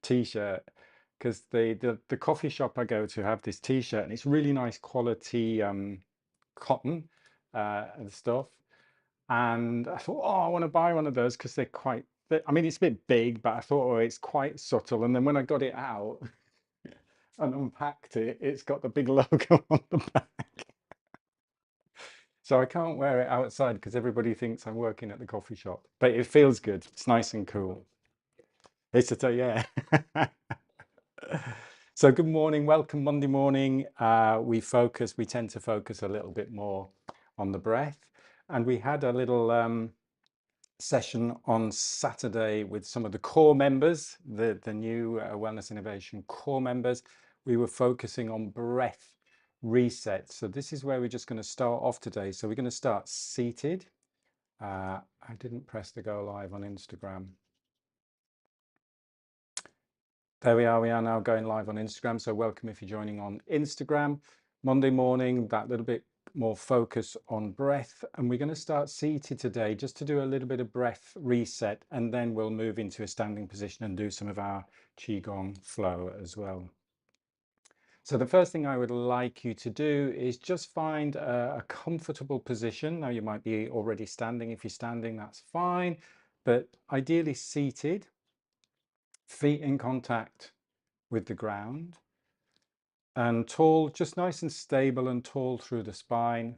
t-shirt because the coffee shop I go to have this t-shirt and it's really nice quality cotton and stuff. And I thought, oh, I want to buy one of those because they're quite, I mean, it's a bit big, but I thought, oh, it's quite subtle. And then when I got it out and unpacked it, it's got the big logo on the back. So I can't wear it outside because everybody thinks I'm working at the coffee shop. But it feels good. It's nice and cool. It's a, yeah. So good morning, welcome Monday morning. We tend to focus a little bit more on the breath. And we had a little session on Saturday with some of the core members, the new Wellness Innovation core members. We were focusing on breath reset. So this is where we're just going to start off today. So we're going to start seated. I didn't press the go live on Instagram. There we are. We are now going live on Instagram. So welcome if you're joining on Instagram. Monday morning, that little bit more focus on breath. And we're going to start seated today just to do a little bit of breath reset. And then we'll move into a standing position and do some of our Qigong flow as well. So the first thing I would like you to do is just find a comfortable position. Now you might be already standing. If you're standing, that's fine. But ideally seated, feet in contact with the ground, and tall, just nice and stable and tall through the spine.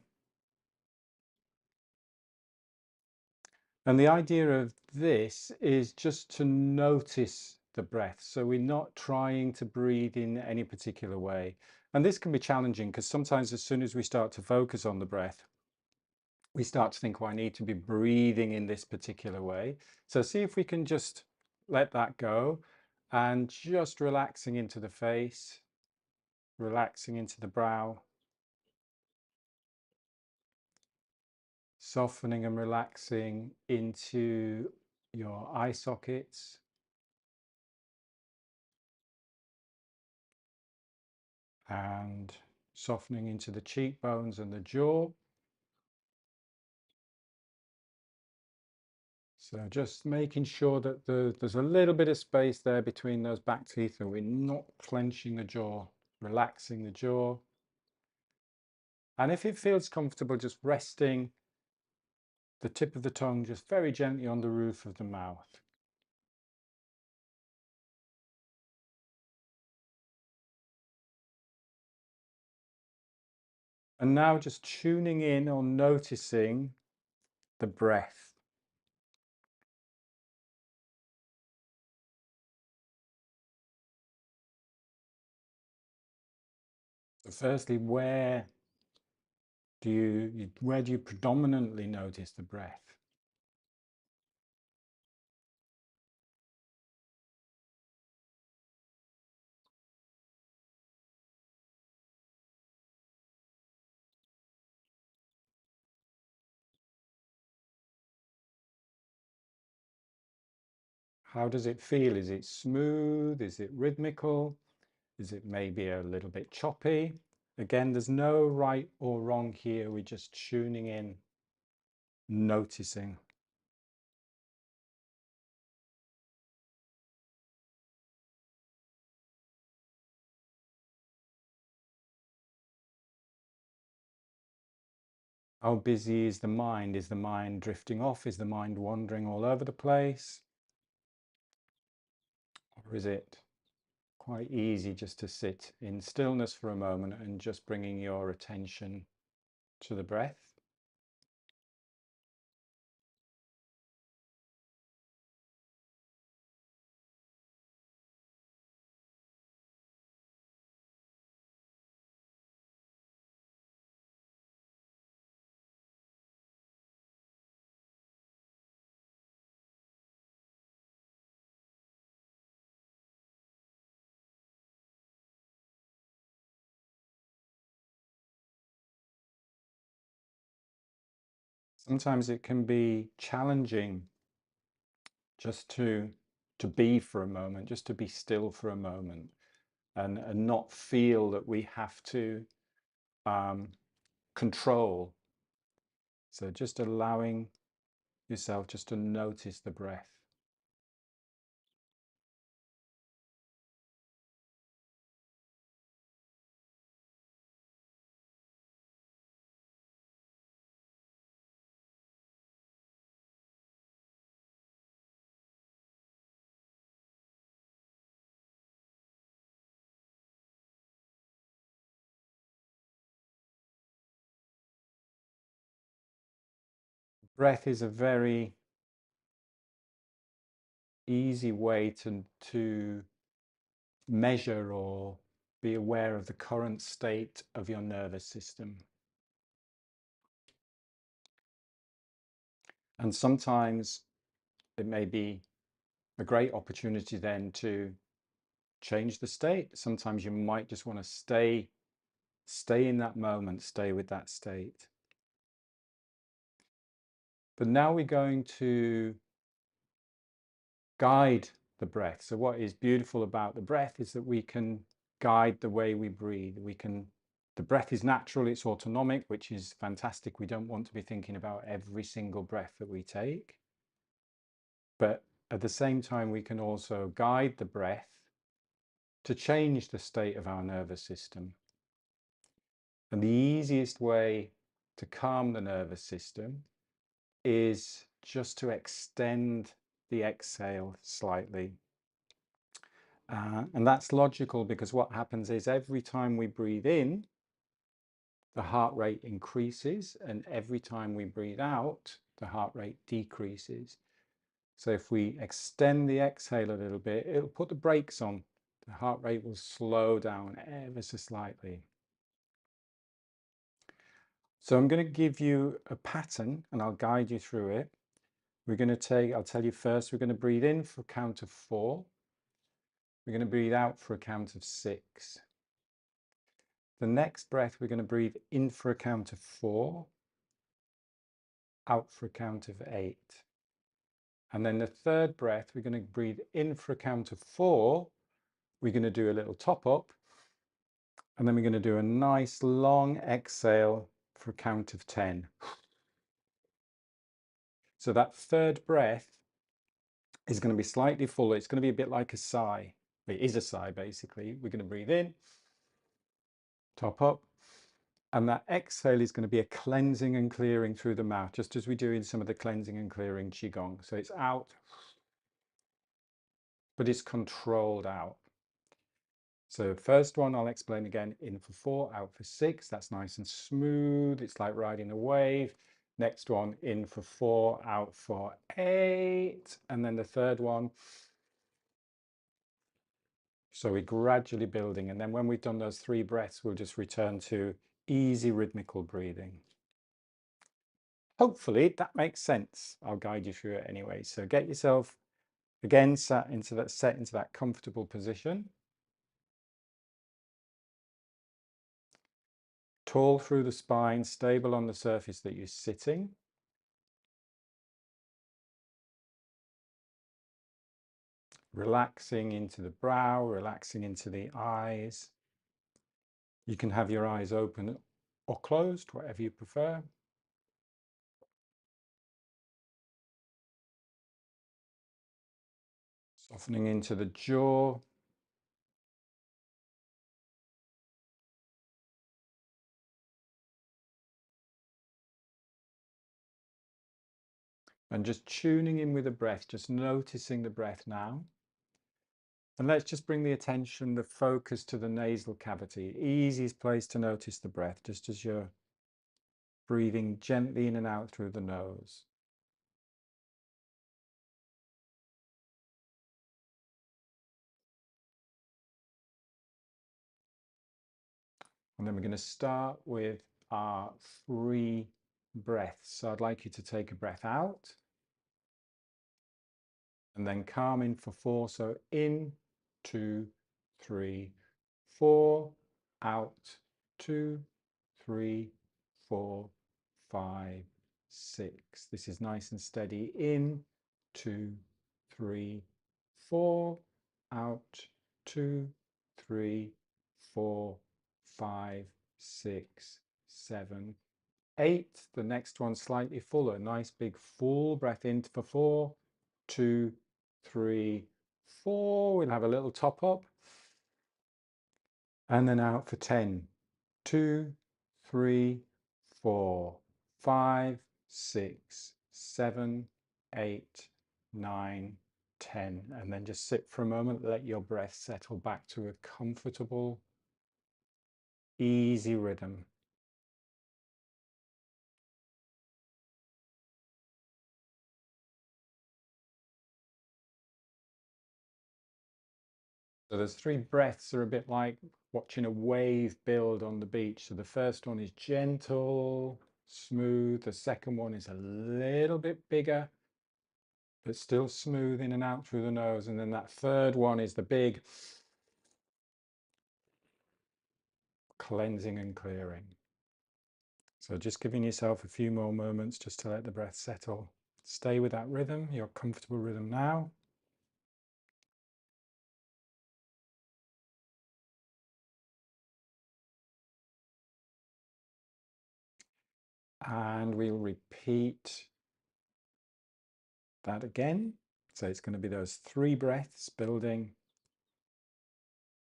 And the idea of this is just to notice the breath. So we're not trying to breathe in any particular way. And this can be challenging because sometimes as soon as we start to focus on the breath, we start to think, well, I need to be breathing in this particular way. So see if we can just let that go and just relaxing into the face, relaxing into the brow, softening and relaxing into your eye sockets, and softening into the cheekbones and the jaw. So just making sure that there's a little bit of space there between those back teeth and we're not clenching the jaw, relaxing the jaw. And if it feels comfortable, just resting the tip of the tongue just very gently on the roof of the mouth. And now just tuning in or noticing the breath. So firstly, where do you predominantly notice the breath? How does it feel? Is it smooth? Is it rhythmical? Is it maybe a little bit choppy? Again, there's no right or wrong here. We're just tuning in, noticing. How busy is the mind? Is the mind drifting off? Is the mind wandering all over the place? Or is it quite easy just to sit in stillness for a moment and just bringing your attention to the breath? Sometimes it can be challenging just to be for a moment, just to be still for a moment, and not feel that we have to um, control. So just allowing yourself just to notice the breath. Breath is a very easy way to measure or be aware of the current state of your nervous system. And sometimes it may be a great opportunity then to change the state. Sometimes you might just want to stay in that moment, stay with that state. But now we're going to guide the breath. So what is beautiful about the breath is that we can guide the way we breathe. The breath is natural, it's autonomic, which is fantastic. We don't want to be thinking about every single breath that we take. But at the same time, we can also guide the breath to change the state of our nervous system. And the easiest way to calm the nervous system is just to extend the exhale slightly. And that's logical because what happens is every time we breathe in, the heart rate increases, and every time we breathe out, the heart rate decreases. So if we extend the exhale a little bit, it'll put the brakes on. The heart rate will slow down ever so slightly. So I'm going to give you a pattern and I'll guide you through it. I'll tell you first, we're going to breathe in for a count of 4. We're going to breathe out for a count of 6. The next breath, we're going to breathe in for a count of 4, out for a count of 8. And then the third breath, we're going to breathe in for a count of 4. We're going to do a little top up. And then we're going to do a nice long exhale for a count of 10. So that third breath is going to be slightly fuller. It's going to be a bit like a sigh. It is a sigh, basically. We're going to breathe in, top up, and that exhale is going to be a cleansing and clearing through the mouth, just as we do in some of the cleansing and clearing Qigong. So it's out, but it's controlled out. So first one, I'll explain again, in for 4, out for 6. That's nice and smooth. It's like riding a wave. Next one, in for 4, out for 8. And then the third one. So we're gradually building. And then when we've done those 3 breaths, we'll just return to easy rhythmical breathing. Hopefully that makes sense. I'll guide you through it anyway. So get yourself again set into that comfortable position. Tall through the spine, stable on the surface that you're sitting. Relaxing into the brow, relaxing into the eyes. You can have your eyes open or closed, whatever you prefer. Softening into the jaw. And just tuning in with the breath, just noticing the breath now. And let's just bring the attention, the focus to the nasal cavity. Easiest place to notice the breath, just as you're breathing gently in and out through the nose. And then we're going to start with our 3 breaths. So I'd like you to take a breath out and then calm in for 4. So in, 2, 3, 4, out, 2, 3, 4, 5, 6. This is nice and steady. In, 2, 3, 4, out, 2, 3, 4, 5, 6, 7, 8. The next one slightly fuller. Nice big full breath in for 4, 2, 3, 4. We'll have a little top up. And then out for 10. 2, 3, 4, 5, 6, 7, 8, 9, 10. And then just sit for a moment, let your breath settle back to a comfortable, easy rhythm. So there's 3 breaths are a bit like watching a wave build on the beach. So the first one is gentle, smooth. The second one is a little bit bigger, but still smooth in and out through the nose. And then that third one is the big cleansing and clearing. So just giving yourself a few more moments just to let the breath settle. Stay with that rhythm, your comfortable rhythm now. And we'll repeat that again. So it's going to be those 3 breaths building.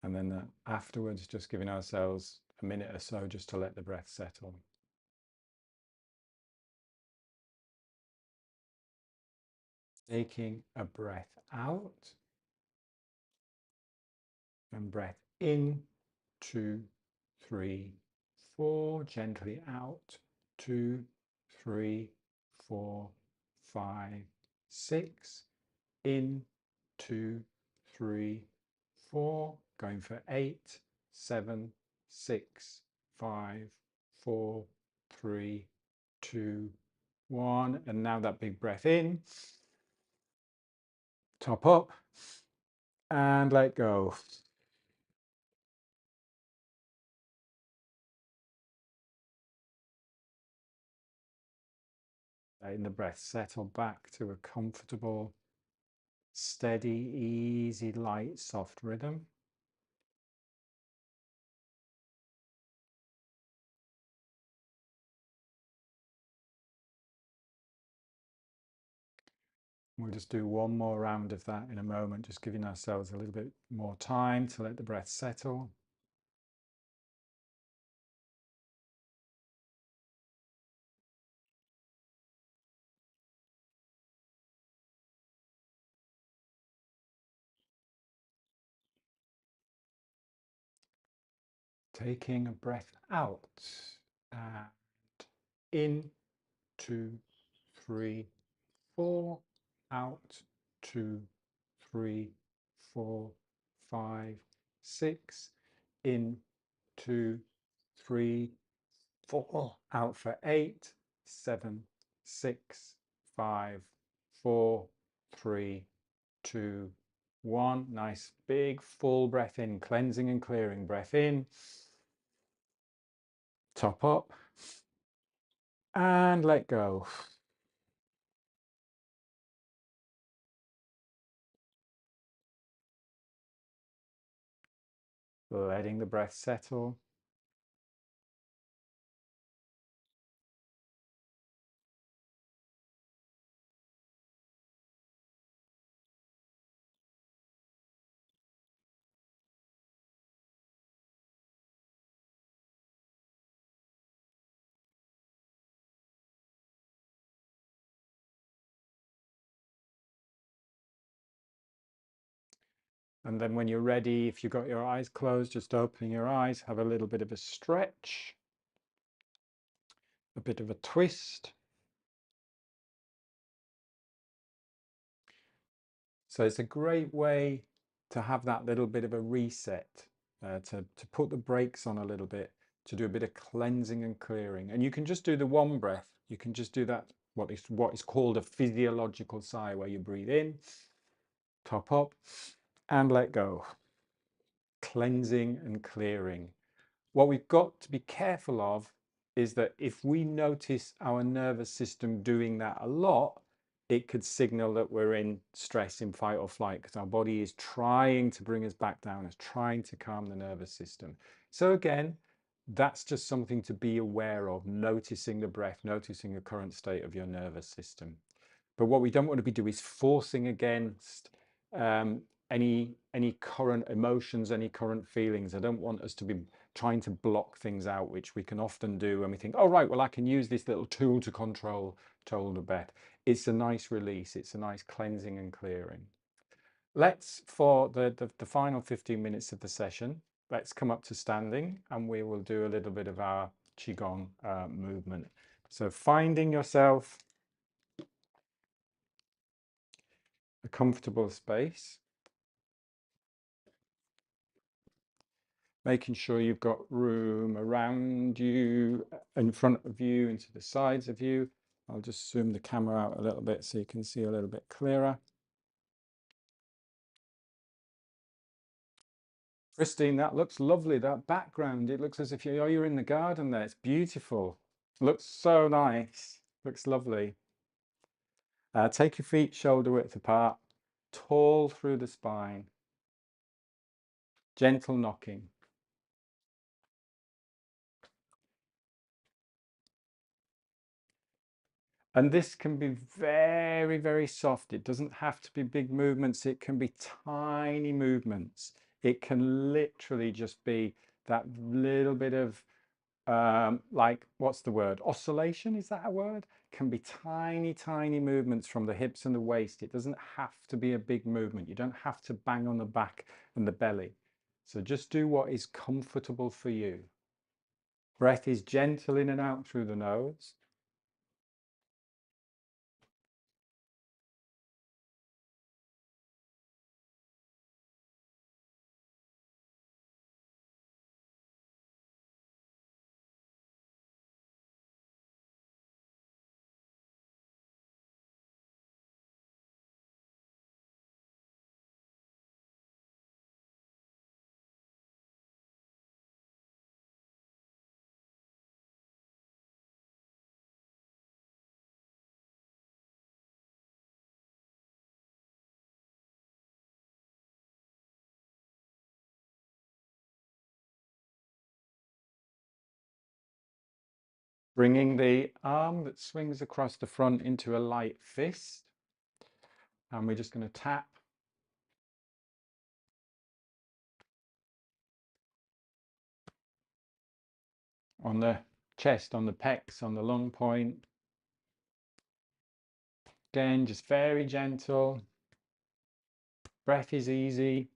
And then afterwards, just giving ourselves a minute or so just to let the breath settle. Taking a breath out and breath in, 2, 3, 4, gently out, 2, 3, 4, 5, 6, in, 2, 3, 4, going for 8, 7, 6, 5, 4, 3, 2, 1. And now that big breath in, top up and let go. Letting the breath settle back to a comfortable, steady, easy, light, soft rhythm. We'll just do one more round of that in a moment, just giving ourselves a little bit more time to let the breath settle. Taking a breath out and in, 2, 3, 4, out, 2, 3, 4, 5, 6, in, 2, 3, 4, out for 8, 7, 6, 5, 4, 3, 2, 1. Nice big full breath in, cleansing and clearing. Breath in, top up, and let go. Letting the breath settle. And then when you're ready, if you've got your eyes closed, just opening your eyes, have a little bit of a stretch, a bit of a twist. So it's a great way to have that little bit of a reset, to put the brakes on a little bit, to do a bit of cleansing and clearing. And you can just do the one breath. You can just do that, what is called a physiological sigh, where you breathe in, top up, and let go. Cleansing and clearing. What we've got to be careful of is that if we notice our nervous system doing that a lot, it could signal that we're in stress, in fight or flight, because our body is trying to bring us back down, is trying to calm the nervous system. So again, that's just something to be aware of, noticing the breath, noticing the current state of your nervous system. But what we don't want to be doing is forcing against any current emotions, any current feelings. I don't want us to be trying to block things out, which we can often do when we think, oh, right, well, I can use this little tool to control the breath. It's a nice release. It's a nice cleansing and clearing. Let's, for the final 15 minutes of the session, let's come up to standing and we will do a little bit of our Qigong movement. So finding yourself a comfortable space. making sure you've got room around you, in front of you, and to the sides of you. I'll just zoom the camera out a little bit so you can see a little bit clearer. Christine, that looks lovely, that background. It looks as if you're in the garden there. It's beautiful. Looks so nice. Looks lovely. Take your feet shoulder width apart, tall through the spine, gentle knocking. And this can be very, very soft. It doesn't have to be big movements. It can be tiny movements. It can literally just be that little bit of like, what's the word? Oscillation, is that a word? Can be tiny, tiny movements from the hips and the waist. It doesn't have to be a big movement. You don't have to bang on the back and the belly. So just do what is comfortable for you. Breath is gentle in and out through the nose. Bringing the arm that swings across the front into a light fist. And we're just going to tap on the chest, on the pecs, on the lung point. Again, just very gentle. Breath is easy.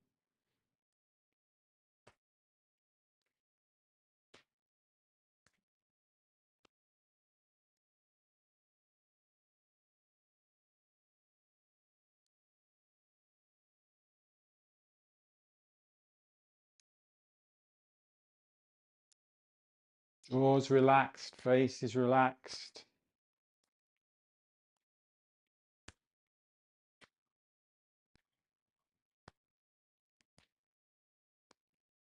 Jaws relaxed, face is relaxed.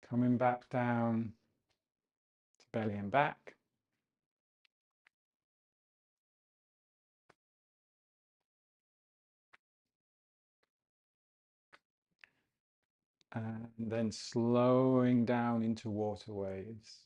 Coming back down to belly and back. And then slowing down into waterways.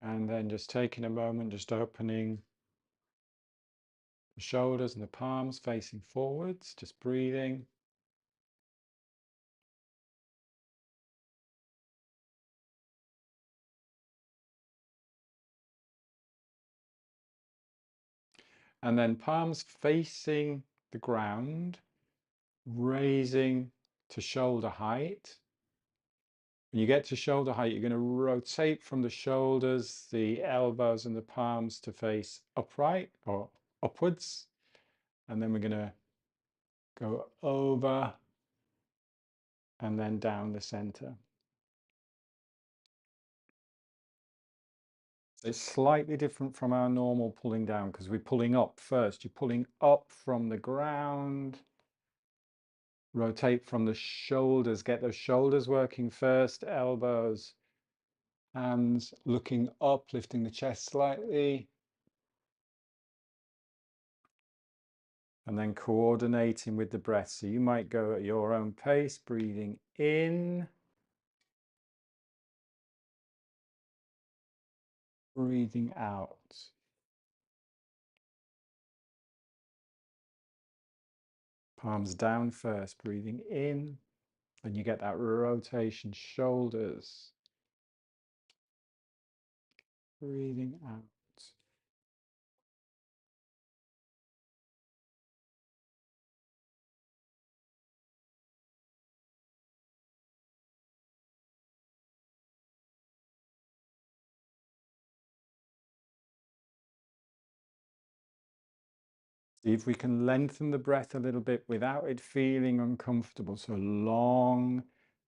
And then just taking a moment, just opening the shoulders and the palms facing forwards, just breathing. And then palms facing the ground, raising to shoulder height. When you get to shoulder height, you're going to rotate from the shoulders, the elbows and the palms to face upright or upwards. And then we're going to go over and then down the center. It's slightly different from our normal pulling down because we're pulling up first. You're pulling up from the ground. Rotate from the shoulders. Get those shoulders working first. Elbows, hands looking up, lifting the chest slightly. And then coordinating with the breath. So you might go at your own pace, breathing in Breathing out. Palms down first, breathing in, and you get that rotation, shoulders. Breathing out. See if we can lengthen the breath a little bit without it feeling uncomfortable. So long,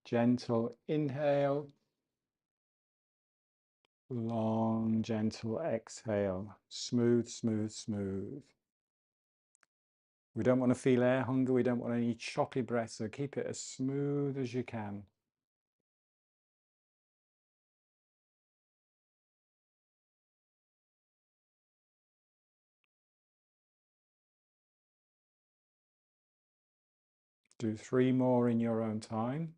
gentle inhale, long, gentle exhale. Smooth, smooth, smooth. We don't want to feel air hunger. We don't want any choppy breath. So keep it as smooth as you can. Do 3 more in your own time.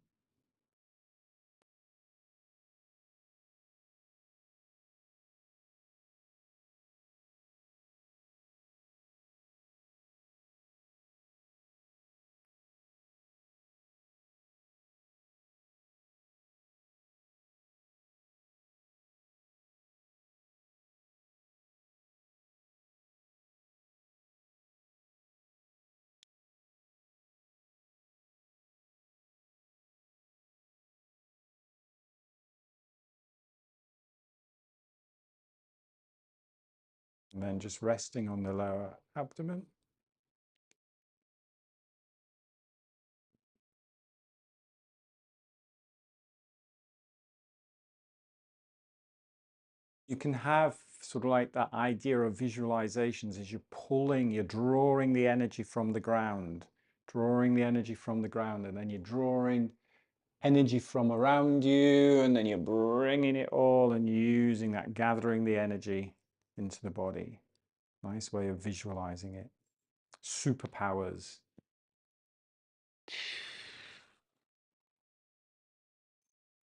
And then just resting on the lower abdomen. You can have sort of like that idea of visualizations as you're drawing the energy from the ground, and then you're drawing energy from around you, and then you're bringing it all and using that, gathering the energy into the body. Nice way of visualizing it. Superpowers.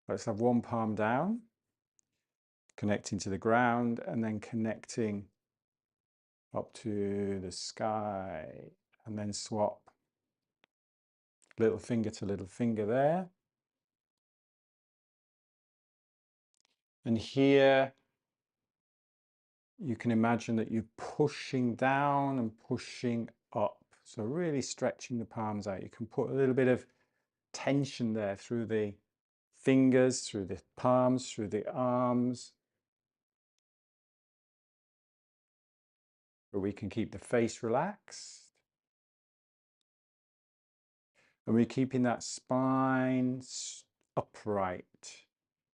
Let's have one palm down, connecting to the ground, and then connecting up to the sky, and then swap little finger to little finger there. And here you can imagine that you're pushing down and pushing up. So really stretching the palms out. You can put a little bit of tension there through the fingers, through the palms, through the arms. But we can keep the face relaxed. And we're keeping that spine upright.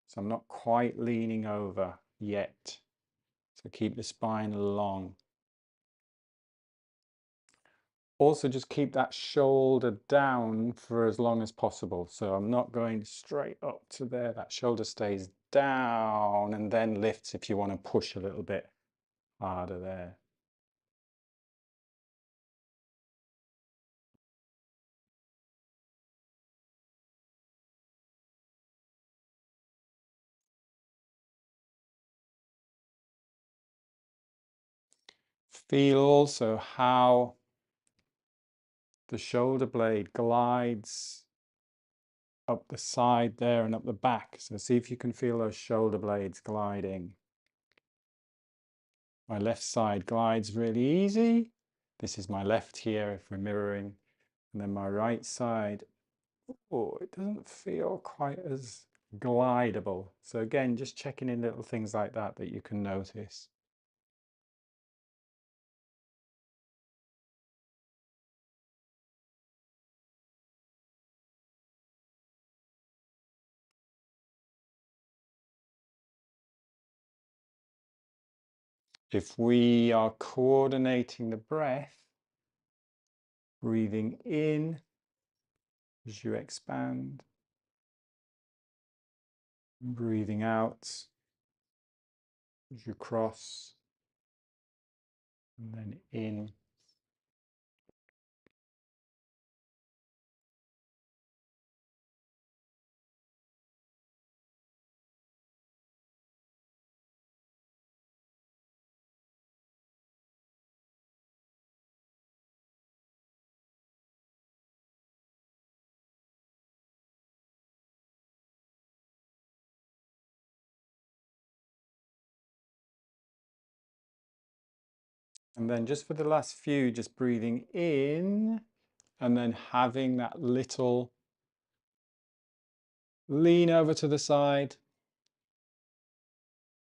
So I'm not quite leaning over yet. So keep the spine long. Also just keep that shoulder down for as long as possible. So I'm not going straight up to there. That shoulder stays down and then lifts if you want to push a little bit harder there. Feel also how the shoulder blade glides up the side there and up the back. So see if you can feel those shoulder blades gliding. My left side glides really easy. This is my left here if we're mirroring. And then my right side, oh, it doesn't feel quite as glidable. So again, just checking in little things like that that you can notice. If we are coordinating the breath, breathing in as you expand, breathing out as you cross, and then in. And then just for the last few, just breathing in and then having that little lean over to the side.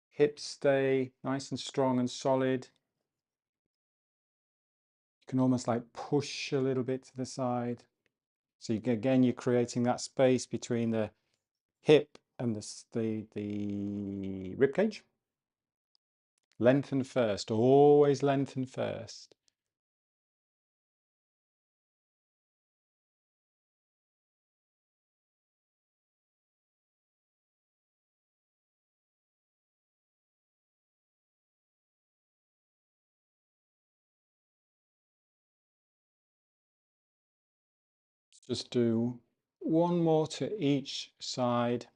Hips stay nice and strong and solid. You can almost like push a little bit to the side. So again, you're creating that space between the hip and the rib cage. Lengthen first, always lengthen first. Just do one more to each side.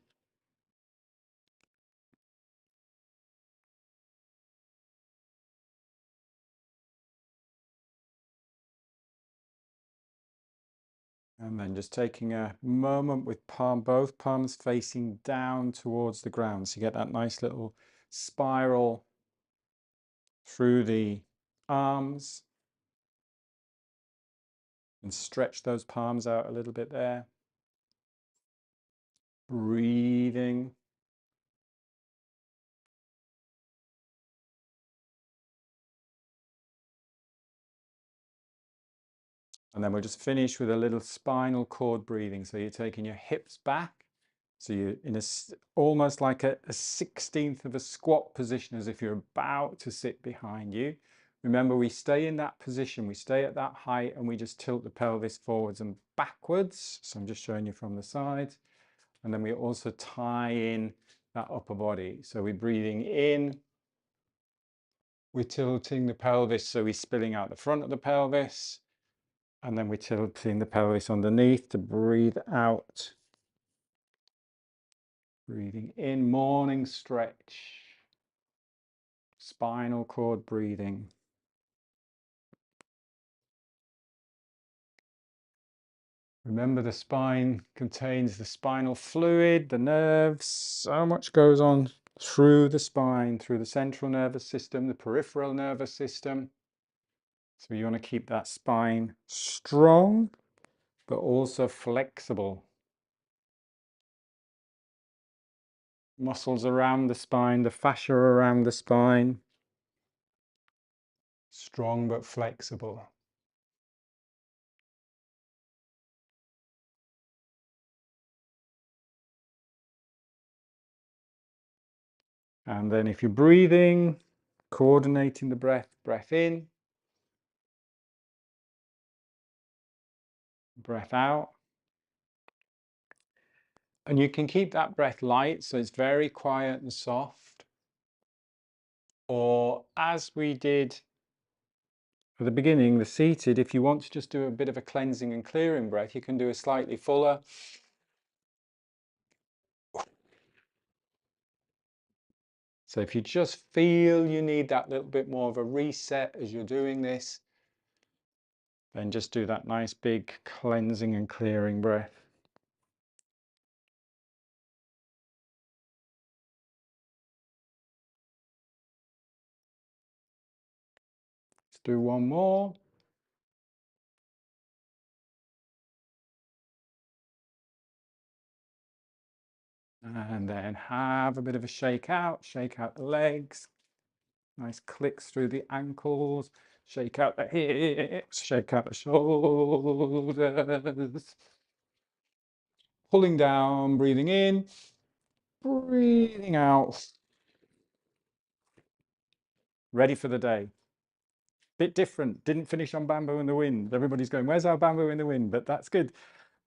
And then just taking a moment with both palms facing down towards the ground. So you get that nice little spiral through the arms. And stretch those palms out a little bit there. Breathing. And then we'll just finish with a little spinal cord breathing. So you're taking your hips back. So you're in almost like a 16th of a squat position, as if you're about to sit behind you. Remember, we stay in that position, we stay at that height, and we just tilt the pelvis forwards and backwards. So I'm just showing you from the side. And then we also tie in that upper body. So we're breathing in, we're tilting the pelvis, so we're spilling out the front of the pelvis. And then we're tilting the pelvis underneath to breathe out. Breathing in, morning stretch. Spinal cord breathing. Remember, the spine contains the spinal fluid, the nerves. So much goes on through the spine, through the central nervous system, the peripheral nervous system. So you want to keep that spine strong, but also flexible. Muscles around the spine, the fascia around the spine. Strong but flexible. And then if you're breathing, coordinating the breath, breath in, breath out. And you can keep that breath light, so it's very quiet and soft. Or as we did at the beginning, the seated, if you want to just do a bit of a cleansing and clearing breath, you can do a slightly fuller. So if you just feel you need that little bit more of a reset as you're doing this, then just do that nice big cleansing and clearing breath. Let's do one more. And then have a bit of a shake out the legs. Nice clicks through the ankles, shake out the hips, shake out the shoulders. Pulling down, breathing in, breathing out. Ready for the day. Bit different, didn't finish on bamboo in the wind. Everybody's going, where's our bamboo in the wind? But that's good.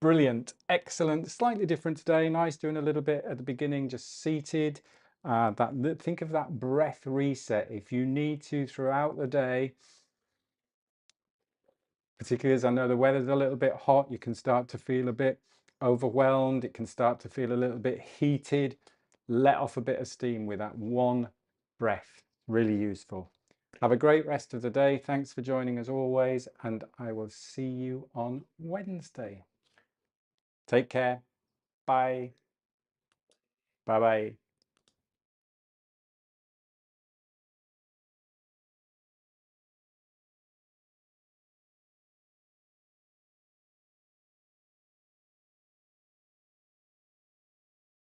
Brilliant, excellent, slightly different today. Nice doing a little bit at the beginning, just seated. Think of that breath reset. If you need to throughout the day, particularly as I know the weather's a little bit hot, you can start to feel a bit overwhelmed. It can start to feel a little bit heated. Let off a bit of steam with that one breath. Really useful. Have a great rest of the day. Thanks for joining as always, and I will see you on Wednesday. Take care. Bye. Bye-bye.